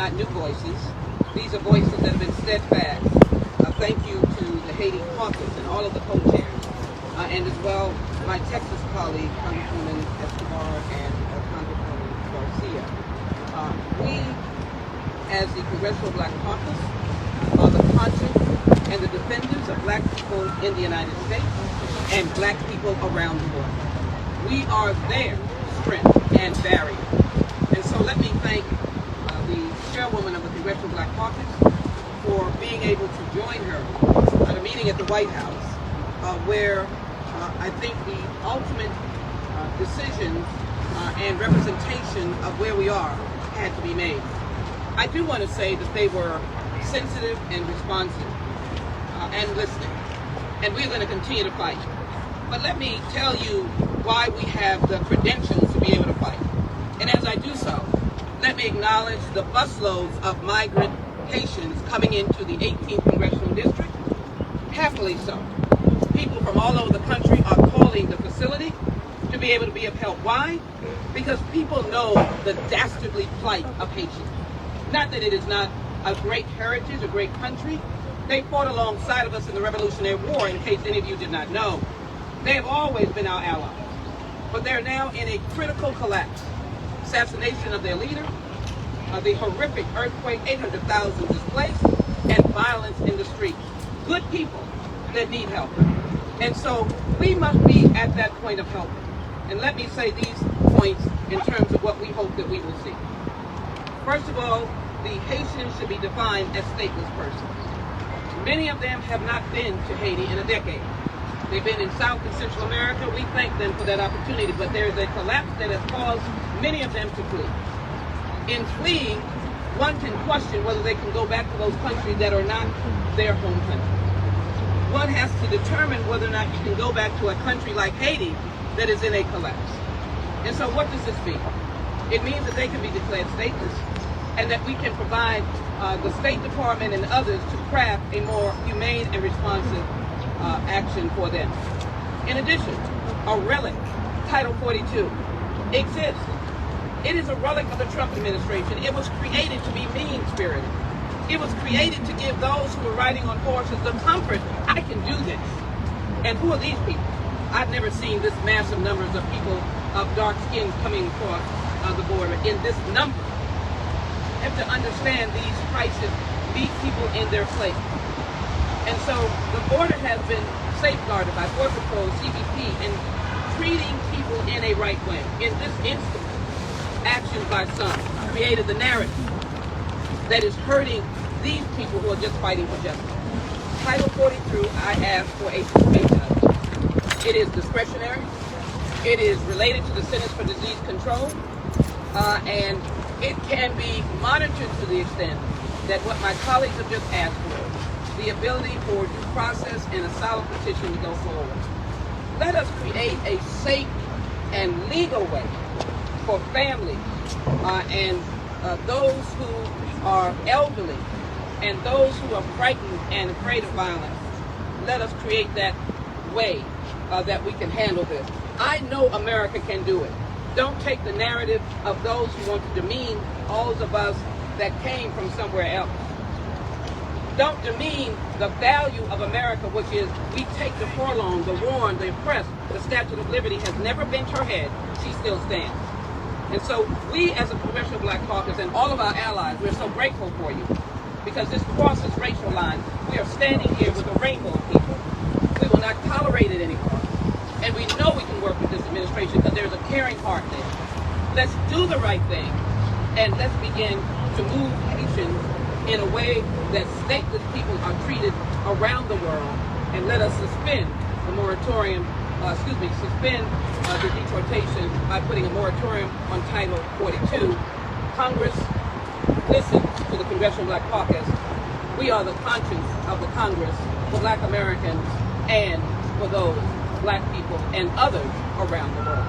not new voices. These are voices that have been steadfast. Thank you to the Haiti caucus and all of the co-chairs, and as well my Texas colleague, Congresswoman Escobar and Congresswoman Garcia. We, as the Congressional Black Caucus, are the conscience and the defenders of black people in the United States and black people around the world. We are their strength and barrier. And so let me thank the chairwoman of the Congressional Black Caucus for being able to join her at a meeting at the White House where I think the ultimate decisions and representation of where we are had to be made. I do want to say that they were sensitive and responsive and listening. And we're going to continue to fight. But let me tell you why we have the credentials to be able to fight. And as I do so, let me acknowledge the busloads of migrant Haitians coming into the 18th Congressional District. Happily so. People from all over the country are calling the facility to be able to be of help. Why? Because people know the dastardly plight of Haitians. Not that it is not a great heritage, a great country. They fought alongside of us in the Revolutionary War, in case any of you did not know. They have always been our allies. But they're now in a critical collapse. Assassination of their leader, the horrific earthquake, 800,000 displaced, and violence in the streets. Good people that need help. And so we must be at that point of help. And let me say these points in terms of what we hope that we will see. First of all, the Haitians should be defined as stateless persons. Many of them have not been to Haiti in a decade. They've been in South and Central America. We thank them for that opportunity, but there is a collapse that has caused many of them to flee. In fleeing, one can question whether they can go back to those countries that are not their home country. One has to determine whether or not you can go back to a country like Haiti that is in a collapse. And so what does this mean? It means that they can be declared stateless and that we can provide the State Department and others to craft a more humane and responsive action for them. In addition, a relic, Title 42, exists. It is a relic of the Trump administration. It was created to be mean-spirited. It was created to give those who were riding on horses the comfort, I can do this. And who are these people? I've never seen this massive numbers of people of dark skin coming across the border in this number. You have to understand these prices meet people in their place. And so the border has been safeguarded by Border Patrol, CBP, in treating people in a right way. In this instance, actions by some created the narrative that is hurting these people who are just fighting for justice. Title 42, I ask for a judge. It is discretionary. It is related to the Centers for Disease Control, and it can be monitored to the extent that what my colleagues have just asked for, the ability for due process and asylum petition to go forward. Let us create a safe and legal way for families and those who are elderly and those who are frightened and afraid of violence. Let us create that way that we can handle this. I know America can do it. Don't take the narrative of those who want to demean all of us that came from somewhere else. Don't demean the value of America, which is we take the forlorn, the worn, the oppressed. The Statue of Liberty has never bent her head. She still stands. And so we as a Congressional Black Caucus and all of our allies, we're so grateful for you because this crosses racial lines. We are standing here with a rainbow of people. We will not tolerate it anymore. And we know we can work with this administration because there's a caring heart there. Let's do the right thing and let's begin to move Haitians in a way that stateless people are treated around the world, and let us suspend the moratorium, suspend the deportation by putting a moratorium on Title 42. Congress, listen to the Congressional Black Caucus. We are the conscience of the Congress for Black Americans and for those Black people and others around the world.